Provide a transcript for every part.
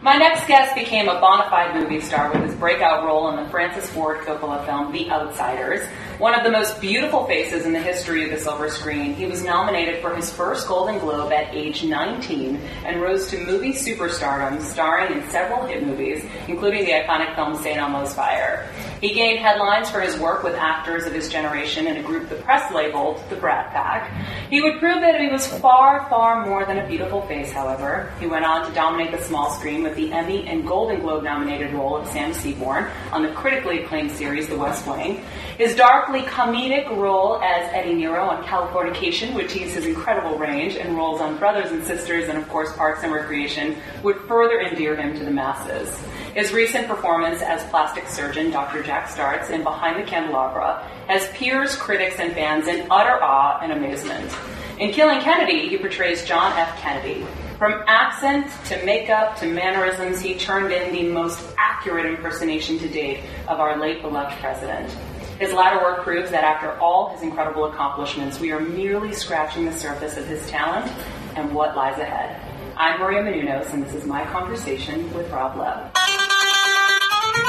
My next guest became a bona fide movie star with his breakout role in the Francis Ford Coppola film The Outsiders. One of the most beautiful faces in the history of the silver screen, he was nominated for his first Golden Globe at age 19 and rose to movie superstardom, starring in several hit movies, including the iconic film St. Elmo's Fire. He gained headlines for his work with actors of his generation in a group the press labeled the Brat Pack. He would prove that he was far, far more than a beautiful face, however. He went on to dominate the small screen with the Emmy and Golden Globe nominated role of Sam Seaborn on the critically acclaimed series The West Wing. His darkly comedic role as Eddie Nero on Californication would tease his incredible range, and roles on Brothers and Sisters and, of course, Parks and Recreation would further endear him to the masses. His recent performance as plastic surgeon Dr. Jack Starts in Behind the Candelabra has peers, critics, and fans in utter awe and amazement. In Killing Kennedy, he portrays John F. Kennedy. From accent to makeup to mannerisms, he turned in the most accurate impersonation to date of our late beloved president. His latter work proves that after all his incredible accomplishments, we are merely scratching the surface of his talent and what lies ahead. I'm Maria Menounos, and this is my conversation with Rob Lowe.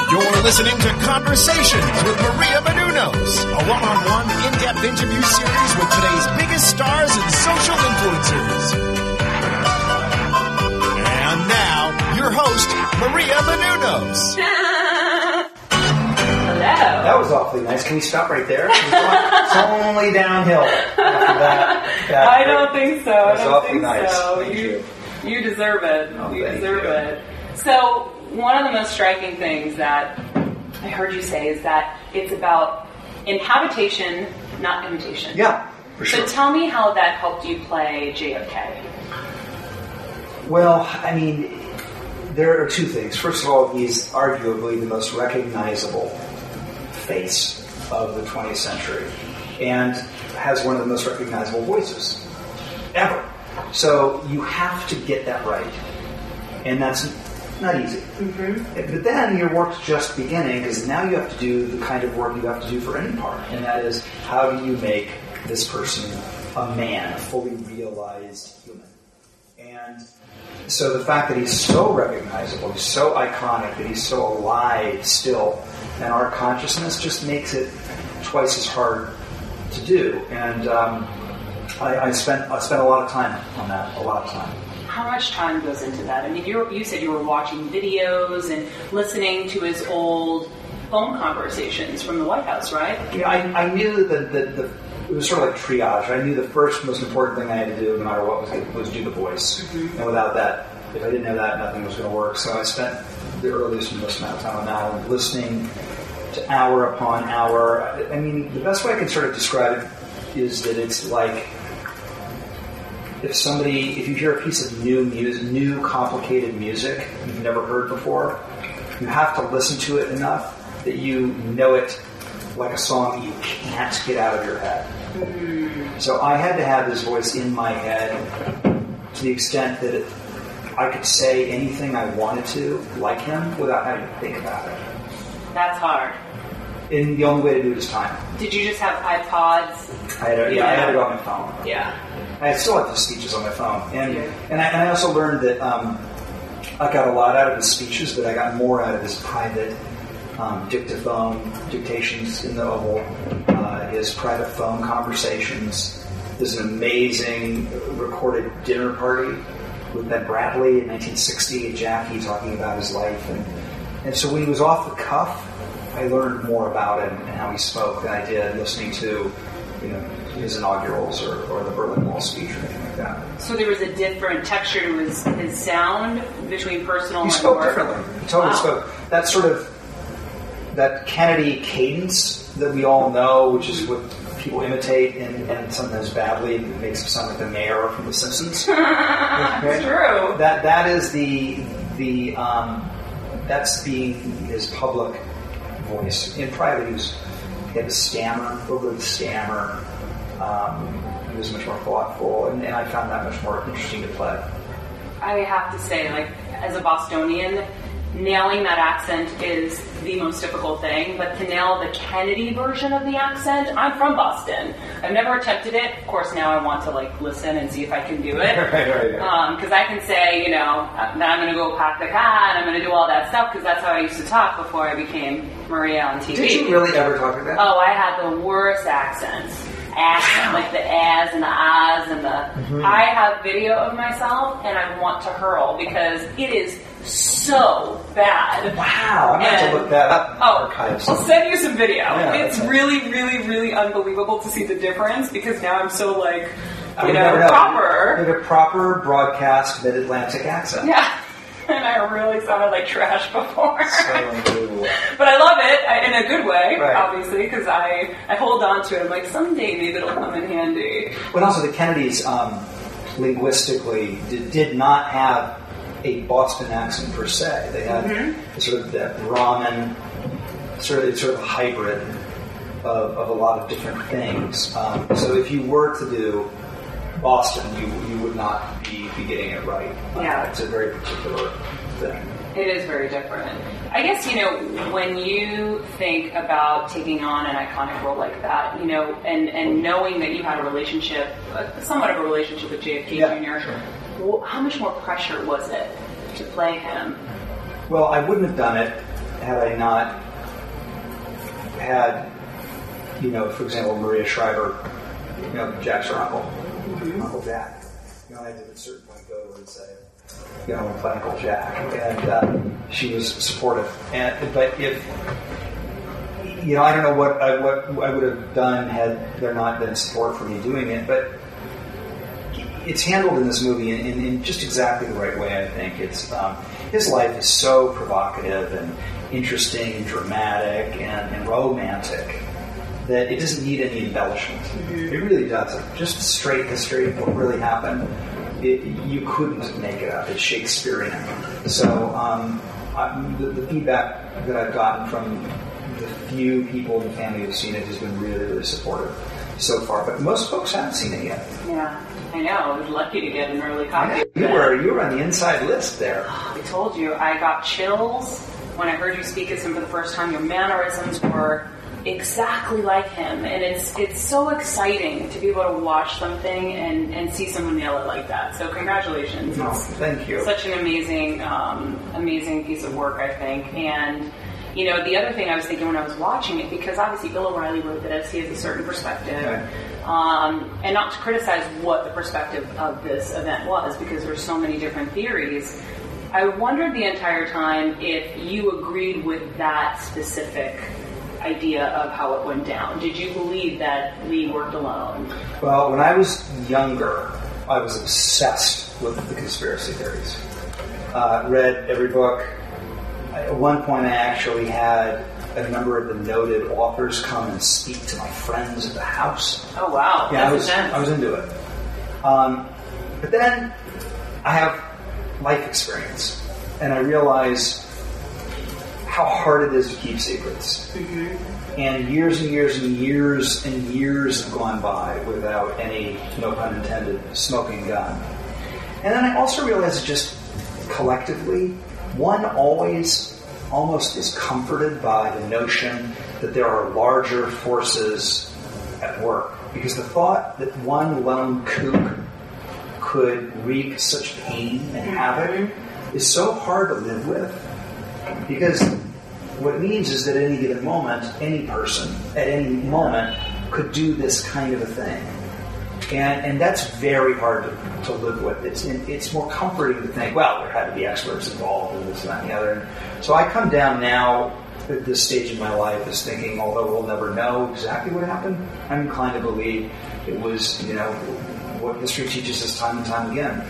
You're listening to Conversations with Maria Menounos, a one-on-one, in-depth interview series with today's biggest stars and social influencers. And now, your host, Maria Menounos. Hello. That was awfully nice. Can we stop right there? It's only downhill after that. I don't think so. That was awfully think nice. So. Thank you. You deserve it. Oh, you thank deserve you. it. So, one of the most striking things that I heard you say is that it's about inhabitation, not imitation. Yeah, for sure. So tell me how that helped you play JFK. Well, I mean, there are two things. First of all, he's arguably the most recognizable face of the 20th century and has one of the most recognizable voices ever. So you have to get that right. And that's not easy. Mm-hmm. But then your work's just beginning, because now you have to do the kind of work you have to do for any part. And that is, how do you make this person a man, a fully realized human? And so the fact that he's so recognizable, he's so iconic, that he's so alive still in our consciousness just makes it twice as hard to do. And I spent a lot of time on that, a lot of time. How much time goes into that? I mean, you said you were watching videos and listening to his old phone conversations from the White House, right? Yeah, I knew that it was sort of like triage. I knew the first most important thing I had to do, no matter what, was do the voice. Mm-hmm. And without that, if I didn't know that, nothing was going to work. So I spent the earliest and most amount of time on that, and listening to hour upon hour. I mean, the best way I can sort of describe it is that it's like, if you hear a piece of new complicated music you've never heard before, you have to listen to it enough that you know it like a song you can't get out of your head. Mm-hmm. So I had to have his voice in my head to the extent that I could say anything I wanted to like him without having to think about it. That's hard. And the only way to do it is time. Did you just have iPods? I had it on my phone. Yeah. I still have his speeches on my phone. And I also learned that I got a lot out of his speeches, but I got more out of his private dictations in the Oval, his private phone conversations. There's an amazing recorded dinner party with Ben Bradley in 1960 and Jackie talking about his life. And so when he was off the cuff, I learned more about him and how he spoke than I did listening to, his inaugurals or the Berlin Wall speech or anything like that. So there was a different texture to his sound between personal and work? He spoke differently. He totally spoke. That sort of, that Kennedy cadence that we all know, which is what people imitate and sometimes badly, it makes him sound like the mayor from The Simpsons. That's true. That is that's being his public voice. In private, he had a stammer, a little bit of stammer. He was much more thoughtful, and I found that much more interesting to play. I have to say, as a Bostonian, nailing that accent is the most difficult thing, but to nail the Kennedy version of the accent, I'm from Boston. I've never attempted it. Of course, now I want to listen and see if I can do it. Because I can say, that I'm going to go pack the car and I'm going to do all that stuff because that's how I used to talk before I became Maria on TV. Did you really ever talk like that? Oh, I had the worst accents. Like the ahs and the ahs and the... Mm-hmm. I have video of myself and I want to hurl because it is so bad. Wow, I'm going to have to look that up in archives. I'll send you some video. Yeah, it's really, really, really unbelievable to see the difference because now I'm so proper. You have a proper broadcast mid-Atlantic accent. Yeah. And I really sounded like trash before. So unbelievable. But I love it in a good way, right. Obviously, because I hold on to it. I'm like, someday maybe it'll come in handy. But also the Kennedys, linguistically, did not have a Boston accent per se. They had sort of that Brahmin, sort of a hybrid of a lot of different things. So if you were to do Boston, you would not be getting it right. Yeah. It's a very particular thing. It is very different. I guess, when you think about taking on an iconic role like that, and knowing that you had somewhat of a relationship with JFK Jr., sure. How much more pressure was it to play him? Well, I wouldn't have done it had I not had, for example, Maria Shriver, Jack's her uncle. Uncle Jack. I had to at a certain point go to her and say, play Uncle Jack. And she was supportive. But if, I don't know what I would have done had there not been support for me doing it, but it's handled in this movie in just exactly the right way, I think. It's his life is so provocative and interesting and dramatic and romantic that it doesn't need any embellishment. Mm-hmm. It really doesn't. Just straight history of what really happened. You couldn't make it up. It's Shakespearean. So the feedback that I've gotten from the few people in the family who've seen it has been really, really supportive so far. But most folks haven't seen it yet. Yeah, I know. I was lucky to get an early copy. You were on the inside list there. I told you. I got chills when I heard you speak as him for the first time. Your mannerisms were exactly like him, and it's so exciting to be able to watch something and see someone nail it like that. So congratulations. Thank you. Such an amazing piece of work, I think. And the other thing I was thinking when I was watching it, because obviously Bill O'Reilly wrote this, he has a certain perspective, and not to criticize what the perspective of this event was, because there's so many different theories. I wondered the entire time if you agreed with that specific idea of how it went down. Did you believe that Lee worked alone? Well, when I was younger, I was obsessed with the conspiracy theories. Read every book. At one point, I actually had a number of the noted authors come and speak to my friends at the house. Oh, wow. Yeah, I was into it. But then I have life experience, and I realize how hard it is to keep secrets. Mm-hmm. And years and years and years and years have gone by without any, no pun intended, smoking gun. And then I also realized just collectively, one always almost is comforted by the notion that there are larger forces at work. Because the thought that one lone kook could wreak such pain and havoc is so hard to live with. Because what it means is that at any given moment, any person at any moment could do this kind of a thing. And that's very hard to live with. It's more comforting to think, well, there had to be experts involved in this, that, and the other. So I come down now at this stage in my life as thinking, although we'll never know exactly what happened, I'm inclined to believe it was, what history teaches us time and time again.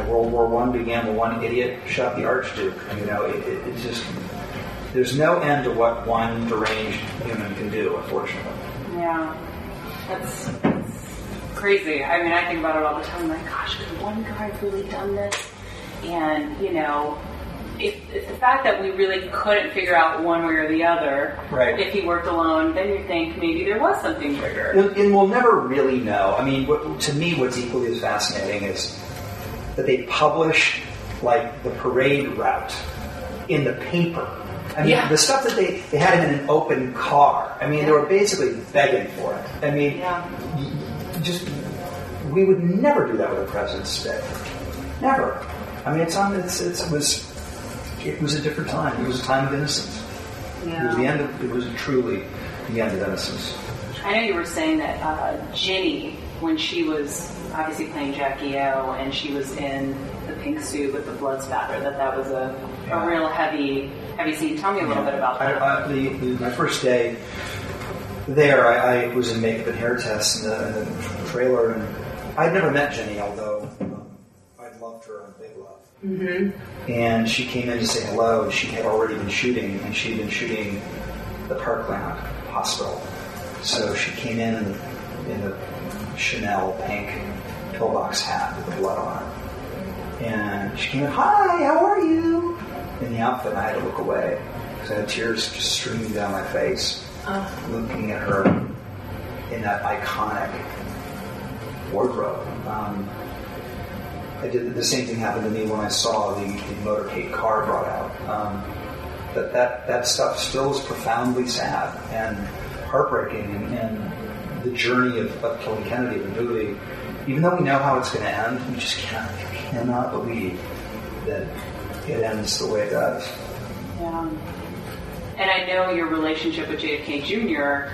World War I began when one idiot shot the Archduke. It's just, there's no end to what one deranged human can do, unfortunately. Yeah, that's crazy. I mean, I think about it all the time. I'm like, gosh, could one guy have really done this? And, if the fact that we really couldn't figure out one way or the other, right. If he worked alone, then you think maybe there was something bigger. And we'll never really know. I mean, to me, what's equally as fascinating is that they publish, the parade route in the paper. I mean, the stuff that they had him in an open car. I mean, they were basically begging for it. I mean, we would never do that with a President's Day. Never. I mean, it was a different time. It was a time of innocence. Yeah. It was truly the end of innocence. I know you were saying that Ginny, when she was obviously playing Jackie O, and she was in the pink suit with the blood spatter, that was a real heavy scene. Tell me a little bit about that. My first day there, I was in makeup and hair tests in the trailer, and I'd never met Ginny, although I'd loved her on Big Love. Mm-hmm. And she came in to say hello, and she had already been shooting, and she'd been shooting the Parkland Hospital. So she came in the Chanel pink pillbox hat with the blood on it. And she came in, "Hi, how are you?" In the outfit, I had to look away because I had tears just streaming down my face, looking at her in that iconic wardrobe. The same thing happened to me when I saw the motorcade car brought out. That stuff still is profoundly sad and heartbreaking, and the journey of killing Kennedy, the movie, even though we know how it's going to end, we just cannot believe that it ends the way it does. Yeah. And I know your relationship with JFK Jr.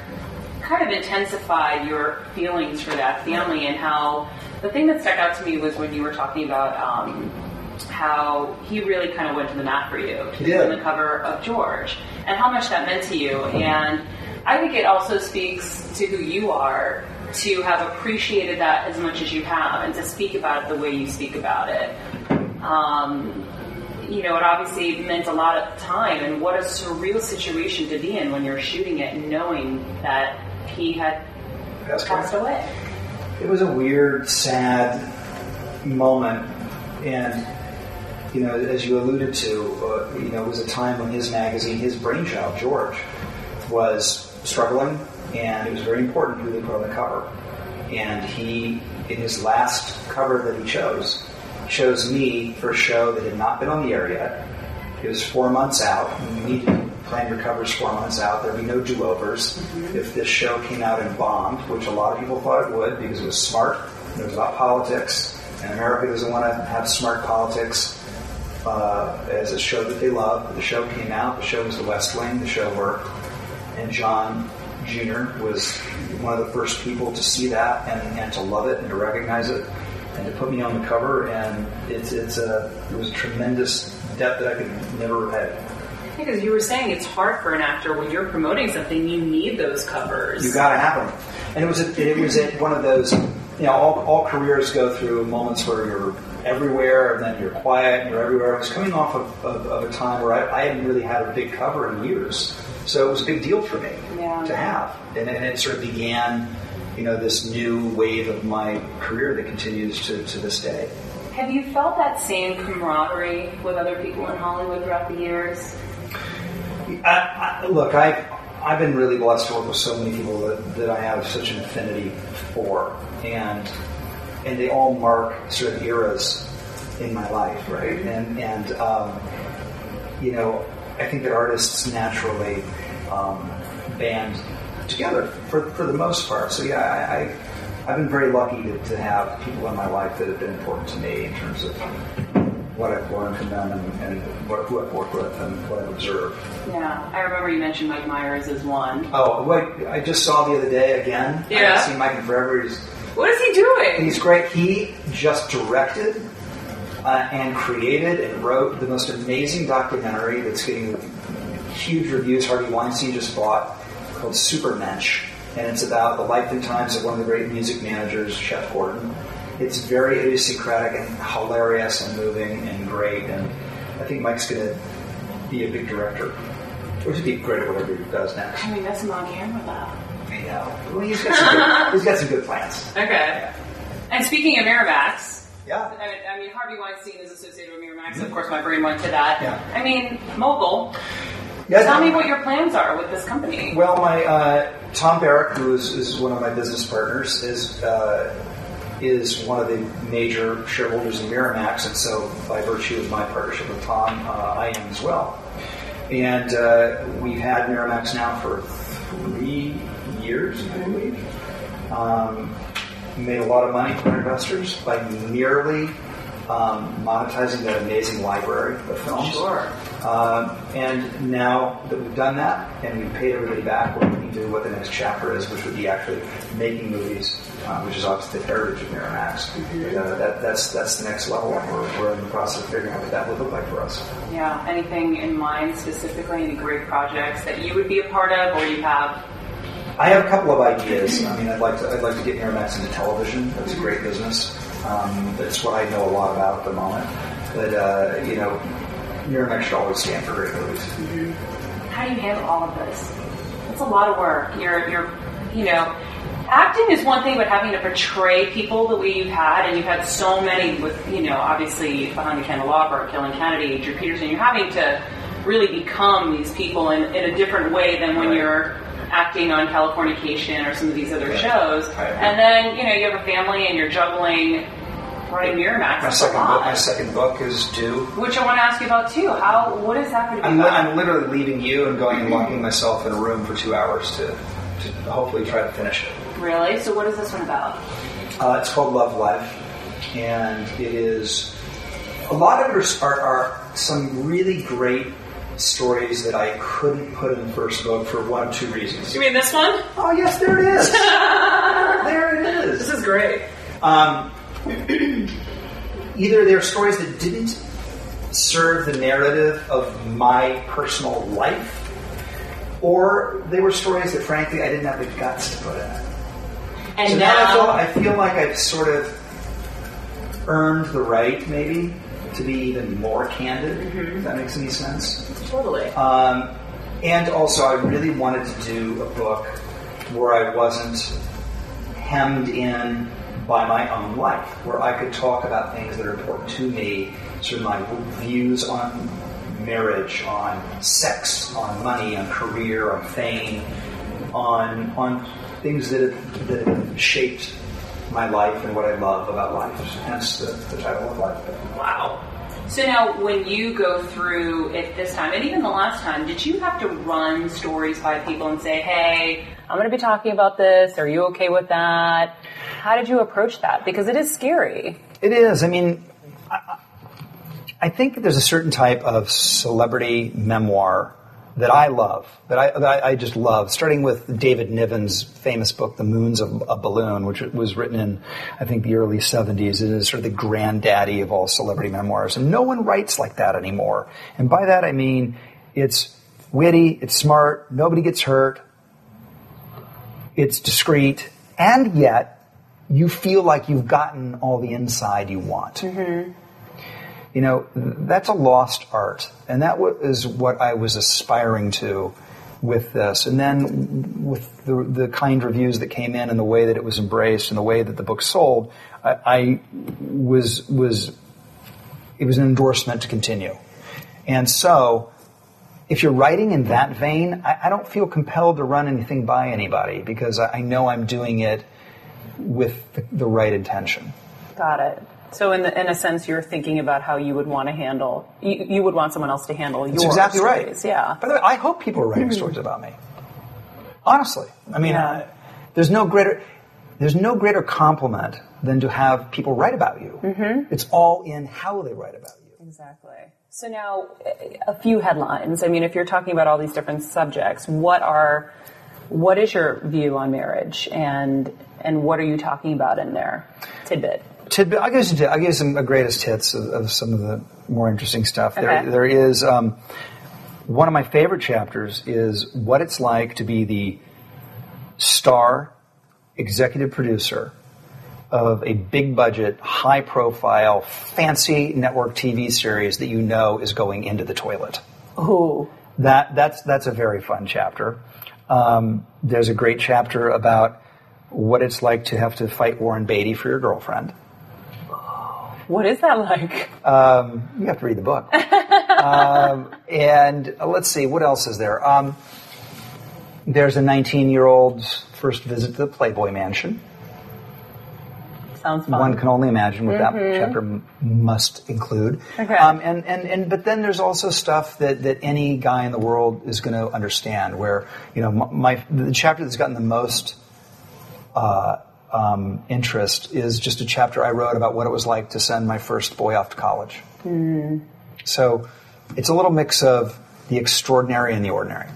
kind of intensified your feelings for that family, and how the thing that stuck out to me was when you were talking about how he really kind of went to the mat for you to be on the cover of George, and how much that meant to you. And I think it also speaks to who you are to have appreciated that as much as you have, and to speak about it the way you speak about it. It obviously meant a lot at the time, and what a surreal situation to be in when you're shooting it and knowing that he had passed away. It was a weird, sad moment, and as you alluded to, it was a time when his magazine, his brainchild, George, was struggling, and it was very important who they put on the cover. And he, in his last cover that he chose me for a show that had not been on the air yet. It was 4 months out. You need to plan your covers 4 months out. There'd be no do-overs. Mm-hmm. If this show came out and bombed, which a lot of people thought it would because it was smart, and it was about politics, and America doesn't want to have smart politics as a show that they love. But the show came out. The show was The West Wing. The show worked. And John Jr. was one of the first people to see that and to love it and to recognize it and to put me on the cover. And it was a tremendous depth that I could never have had. Because you were saying it's hard for an actor when you're promoting something, you need those covers. You got to have them. And it was one of those, all careers go through moments where you're everywhere and then you're quiet and you're everywhere. I was coming off of a time where I hadn't really had a big cover in years. So it was a big deal for me to have. And it sort of began, this new wave of my career that continues to this day. Have you felt that same camaraderie with other people in Hollywood throughout the years? Look, I've been really blessed to work with so many people that I have such an affinity for. And they all mark sort of eras in my life, right? And I think that artists naturally band together for the most part. So I've been very lucky to have people in my life that have been important to me in terms of what I've learned from them and who I've worked with and what I've observed. Yeah, I remember you mentioned Mike Myers as one. Oh, wait, I just saw the other day again. Yeah. I haven't seen Mike in forever. What is he doing? He's great. He just directed and created and wrote the most amazing documentary that's getting huge reviews. Harvey Weinstein just bought, called Supermensch, and it's about the life and times of one of the great music managers, Shep Gordon. It's very idiosyncratic and hilarious and moving and great, and I think Mike's going to be a big director. Or he'll be great at whatever he does next. I mean, that's him on camera, though. I know. Well, he's got some good plans. Okay. Yeah. And speaking of Miramax, yeah. I mean, Harvey Weinstein is associated with Miramax. Of course, my brain went to that. Yeah. I mean, mogul. Yeah, Tell me what your plans are with this company. Well, my Tom Barrack, who is one of my business partners, is is one of the major shareholders in Miramax, and so by virtue of my partnership with Tom, I am as well. And we've had Miramax now for 3 years, I believe. Made a lot of money for our investors by merely monetizing that amazing library of films. Sure. And now that we've done that and we've paid everybody back, we're looking to what the next chapter is, which would be actually making movies, which is obviously the heritage of Miramax. Mm-hmm. That's the next level, and we're in the process of figuring out what that would look like for us. Yeah. Anything in mind specifically? Any great projects that you would be a part of, or you have? I have a couple of ideas. I mean, I'd like to get Miramax into television. That's a great business. That's what I know a lot about at the moment. But Miramax should always stand for great movies. Mm-hmm. How do you handle all of this? It's a lot of work. Acting is one thing, but having to portray people the way you've had, and you've had so many with, obviously Behind the Candelabra, Killing Kennedy, Drew Peterson, you're having to really become these people in a different way than when you're acting on Californication or some of these other shows. And then, you have a family and you're juggling running Miramax. My second book is due. Which I want to ask you about too. What is that going to be about? I'm literally leaving you and going and locking myself in a room for 2 hours to hopefully try to finish it. Really? So what is this one about? It's called Love Life, and it is a lot of it are some really great stories that I couldn't put in the first book for one of two reasons. You mean this one? Oh yes, there it is. There it is. This is great. Either they're stories that didn't serve the narrative of my personal life, or they were stories that, frankly, I didn't have the guts to put in it. And so now I feel like I've sort of earned the right, maybe, to be even more candid, if that makes any sense. Totally. And also, I really wanted to do a book where I wasn't hemmed in by my own life, where I could talk about things that are important to me, sort of my views on marriage, on sex, on money, on career, on fame, on things that have shaped my life and what I love about life. Hence the title of Life. Wow. So now, when you go through it this time, and even the last time, did you have to run stories by people and say, hey, I'm going to be talking about this. Are you okay with that? How did you approach that? Because it is scary. It is. I mean, I think that there's a certain type of celebrity memoir that I love, that I just love, starting with David Niven's famous book, The Moons of a Balloon, which was written in, I think, the early 70s. It is sort of the granddaddy of all celebrity memoirs. And no one writes like that anymore. And by that I mean it's witty, it's smart, nobody gets hurt, it's discreet, and yet you feel like you've gotten all the inside you want. Mm-hmm. That's a lost art. And that is what I was aspiring to with this. And then with the kind reviews that came in and the way that it was embraced and the way that the book sold, it was an endorsement to continue. And so, if you're writing in that vein, I don't feel compelled to run anything by anybody because I know I'm doing it with the right intention. Got it. So in a sense, you're thinking about how you would want to handle, you would want someone else to handle your stories. That's exactly right. Yeah. By the way, I hope people are writing stories about me. Honestly. I mean, there's no greater compliment than to have people write about you. Mm-hmm. It's all in how they write about you. Exactly. So now, a few headlines. I mean, if you're talking about all these different subjects, what is your view on marriage, and what are you talking about in there? Tidbit. I'll give you some greatest hits of some of the more interesting stuff. Okay. There is one of my favorite chapters is what it's like to be the star executive producer of a big budget, high profile, fancy network TV series that you know is going into the toilet. Oh, that's a very fun chapter. There's a great chapter about what it's like to have to fight Warren Beatty for your girlfriend. What is that like? You have to read the book. And let's see, what else is there? There's a 19-year-old's first visit to the Playboy Mansion. Sounds fun. One can only imagine what that chapter must include. Okay. But then there's also stuff that any guy in the world is going to understand. Where the chapter that's gotten the most interest is just a chapter I wrote about what it was like to send my first boy off to college. So it's a little mix of the extraordinary and the ordinary.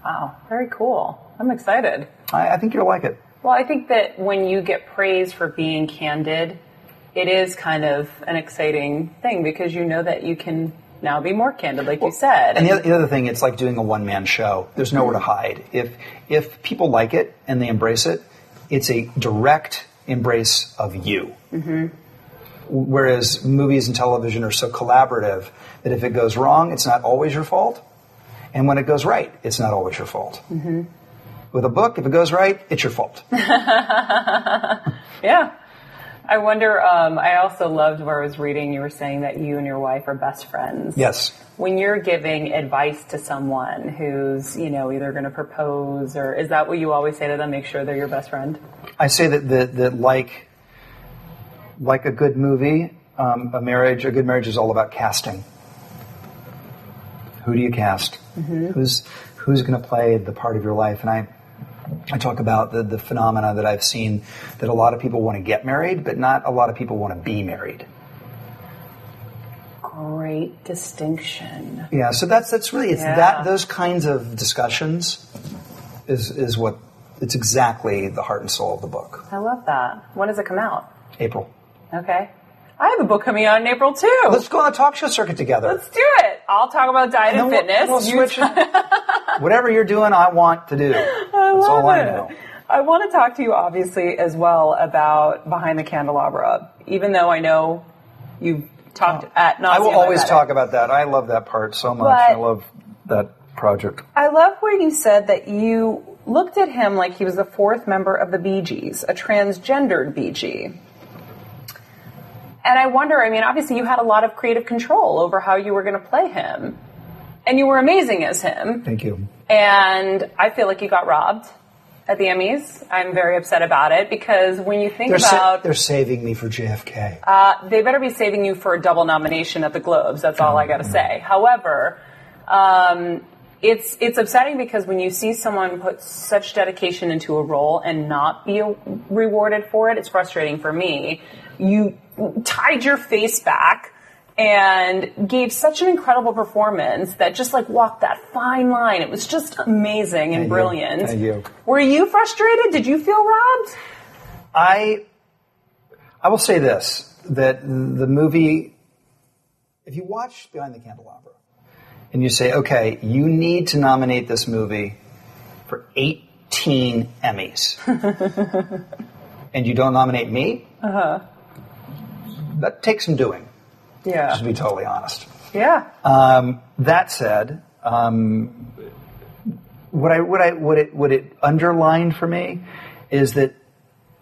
Wow, very cool. I'm excited. I think you'll like it. Well, I think that when you get praise for being candid, it is kind of an exciting thing because you know that you can now be more candid, like you said. And the other thing, it's like doing a one-man show. There's nowhere to hide. If people like it and they embrace it, it's a direct embrace of you. Whereas movies and television are so collaborative that if it goes wrong, it's not always your fault. And when it goes right, it's not always your fault. With a book, if it goes right, it's your fault. Yeah. I wonder, I also loved where I was reading, you were saying that you and your wife are best friends. Yes. When you're giving advice to someone who's, either going to propose, or is that what you always say to them, make sure they're your best friend? I say that like a good movie, a good marriage is all about casting. Who do you cast? Who's going to play the part of your life? And I talk about the phenomena that I've seen, that a lot of people want to get married, but not a lot of people want to be married. Great distinction. Yeah, so that's really, those kinds of discussions is what, it's exactly the heart and soul of the book. I love that. When does it come out? April. Okay. I have a book coming out in April, too. Let's go on a talk show circuit together. Let's do it. I'll talk about diet and fitness. We'll switch. Whatever you're doing, I want to do. That's all I know. I want to talk to you, obviously, as well about Behind the Candelabra, even though I know you've talked at nauseam. I will always talk about that. I love that part so much. I love that project. I love where you said that you looked at him like he was the fourth member of the Bee Gees, a transgendered Bee Gee. And I wonder, obviously you had a lot of creative control over how you were going to play him. And you were amazing as him. Thank you. And I feel like you got robbed at the Emmys. I'm very upset about it because when you think they're saving me for JFK. They better be saving you for a double nomination at the Globes. That's all I got to say. However, it's upsetting because when you see someone put such dedication into a role and not be rewarded for it, it's frustrating for me. You tied your face back and gave such an incredible performance that just walked that fine line. It was just amazing and brilliant. Thank you. Were you frustrated? Did you feel robbed? I will say this, that the movie, if you watch Behind the Candelabra and you say, okay, you need to nominate this movie for 18 Emmys and you don't nominate me, that takes some doing. Yeah. Just to be totally honest. Yeah. That said, what it underlined for me is that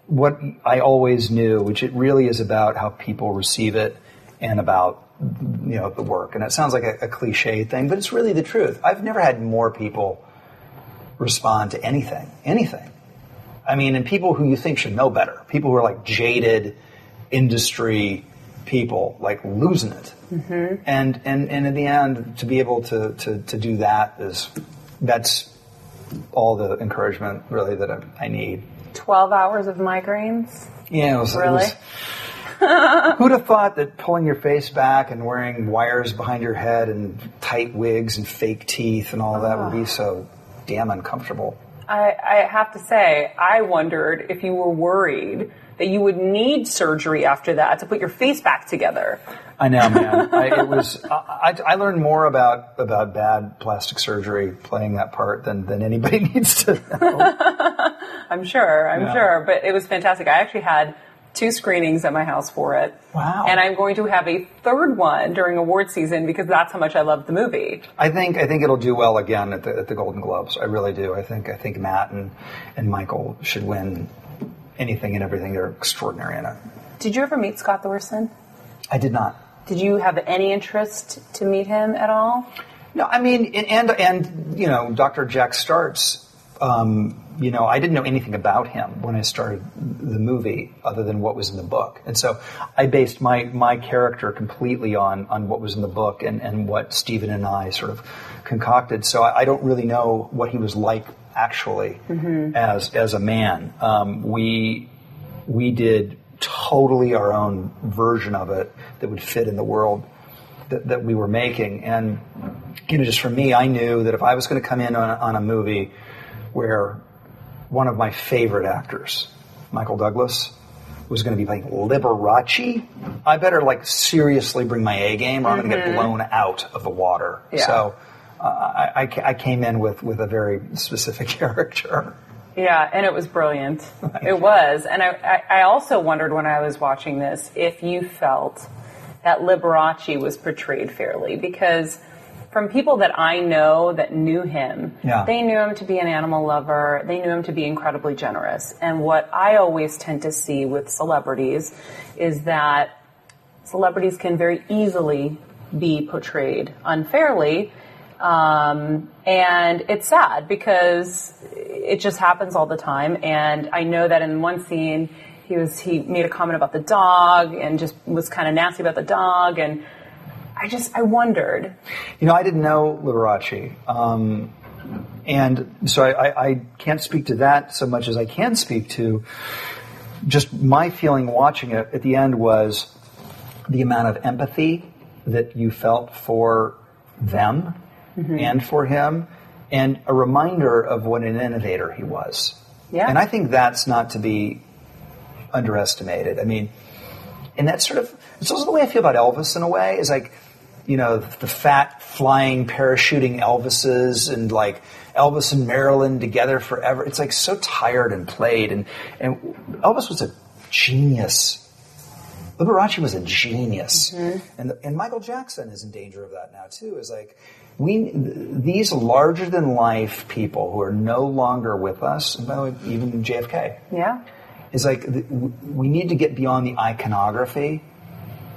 what I always knew, which it really is about how people receive it and about the work. And it sounds like a cliche thing, but it's really the truth. I've never had more people respond to anything. And people who you think should know better, people who are jaded industry people, losing it. And in the end, to be able to do that's all the encouragement really that I need. 12 hours of migraines? Yeah, really? Who'd have thought that pulling your face back and wearing wires behind your head and tight wigs and fake teeth and all that would be so damn uncomfortable? I have to say, I wondered if you were worried that you would need surgery after that to put your face back together. I know, man. I learned more about bad plastic surgery playing that part than anybody needs to know. I'm sure. But it was fantastic. I actually had 2 screenings at my house for it. Wow. And I'm going to have a 3rd one during award season because that's how much I loved the movie. I think it'll do well again at the Golden Globes. I really do. I think Matt and Michael should win anything and everything. They're extraordinary in it. Did you ever meet Scott Thorson? I did not. Did you have any interest to meet him at all? No, and Dr. Jack Starts I didn't know anything about him when I started the movie other than what was in the book. And so I based my character completely on what was in the book and what Stephen and I sort of concocted. So I don't really know what he was like actually as a man. We did totally our own version of it that would fit in the world that we were making. And, just for me, I knew that if I was going to come in on a movie where one of my favorite actors, Michael Douglas, was going to be playing Liberace, I better seriously bring my A game or I'm going to get blown out of the water. Yeah. So I came in with a very specific character. Yeah, and it was brilliant. It was. And I also wondered when I was watching this if you felt that Liberace was portrayed fairly, because from people that I know that knew him, they knew him to be an animal lover, they knew him to be incredibly generous. And what I always tend to see with celebrities is that celebrities can very easily be portrayed unfairly. And it's sad because it just happens all the time. And I know that in one scene, he made a comment about the dog and just was kind of nasty about the dog. And I wondered. I didn't know Liberace. And so I can't speak to that so much as I can speak to just my feeling watching it at the end was the amount of empathy that you felt for them and for him, and a reminder of what an innovator he was. Yeah. And I think that's not to be underestimated. I mean, and that's it's also the way I feel about Elvis in a way, is the fat, flying, parachuting Elvises and Elvis and Marilyn together forever. It's so tired and played. And Elvis was a genius. Liberace was a genius. And Michael Jackson is in danger of that now too. These larger than life people who are no longer with us, and by the way, even JFK. Yeah. Is we need to get beyond the iconography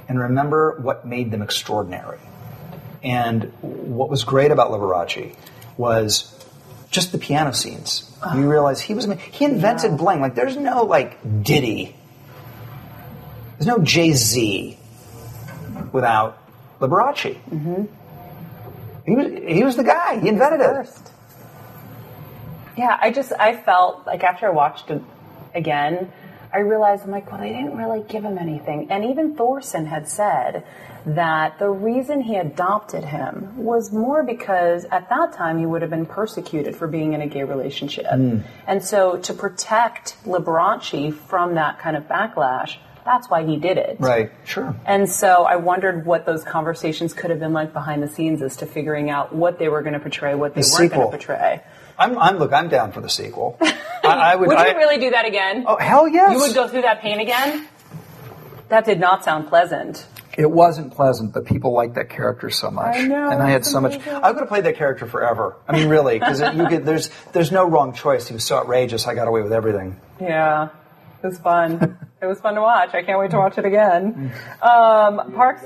and remember what made them extraordinary. And what was great about Liberace was just the piano scenes. You realize he invented bling. There's no Diddy. There's no Jay-Z without Liberace. He was the guy. He invented it. Yeah, I felt after I watched it again, I realized they didn't really give him anything. And even Thorson had said that the reason he adopted him was more because at that time he would have been persecuted for being in a gay relationship. And so to protect Liberace from that kind of backlash, that's why he did it. Right, sure. And so I wondered what those conversations could have been like behind the scenes as to figuring out what they were going to portray, what they weren't going to portray. I'm down for the sequel. Would you really do that again? Oh, hell yes. You would go through that pain again? That did not sound pleasant. It wasn't pleasant, but people liked that character so much. I know. And I had so much. I could have played that character forever. I mean, really, because there's no wrong choice. He was so outrageous. I got away with everything. Yeah. It was fun. It was fun to watch. I can't wait to watch it again. Parks.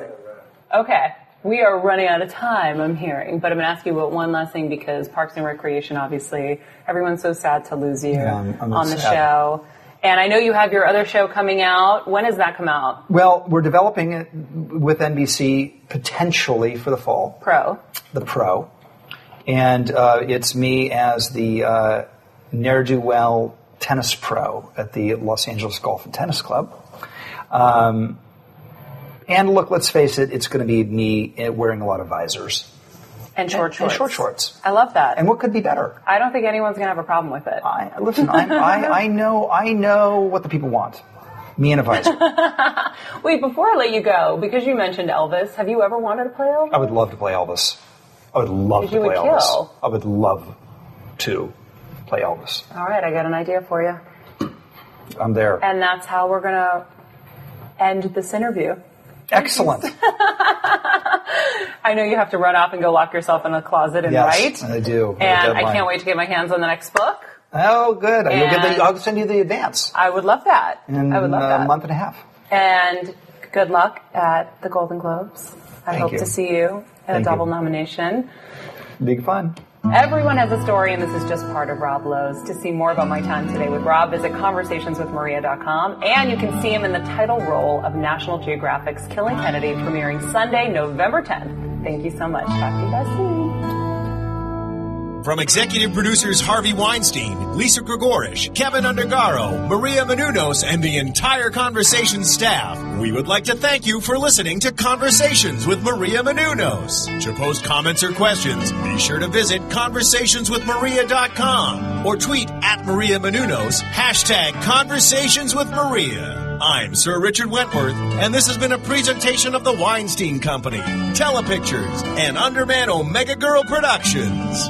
Okay. We are running out of time, I'm hearing. But I'm going to ask you about one last thing, because Parks and Recreation, obviously, everyone's so sad to lose you on the show. And I know you have your other show coming out. When does that come out? Well, we're developing it with NBC potentially for the fall. The Pro. And it's me as the ne'er-do-well tennis pro at the Los Angeles Golf and Tennis Club. And look, let's face it, it's going to be me wearing a lot of visors. And short shorts. And short shorts. I love that. And what could be better? I don't think anyone's going to have a problem with it. I know what the people want. Me in a visor. Wait, before I let you go, because you mentioned Elvis, have you ever wanted to play Elvis? I would love to play Elvis. I would love to play Elvis. I would love to play Elvis. All right, I got an idea for you. I'm there. And that's how we're going to end this interview. Excellent. I know you have to run off and go lock yourself in a closet and write. Yes, I do. And I can't wait to get my hands on the next book. Oh, good. I'll send you the advance. I would love that. In a month and a half. And good luck at the Golden Globes. I hope to see you in a double nomination. Big fun. Everyone has a story, and this is just part of Rob Lowe's. To see more about my time today with Rob, visit conversationswithmaria.com, and you can see him in the title role of National Geographic's Killing Kennedy, premiering Sunday, November 10th. Thank you so much. Talk to you guys soon. From executive producers Harvey Weinstein, Lisa Gregorish, Kevin Undergaro, Maria Menounos, and the entire Conversation staff, we would like to thank you for listening to Conversations with Maria Menounos. To post comments or questions, be sure to visit conversationswithmaria.com or tweet at Maria Menounos, #ConversationsWithMaria. I'm Sir Richard Wentworth, and this has been a presentation of the Weinstein Company, Telepictures, and Underman Omega Girl Productions.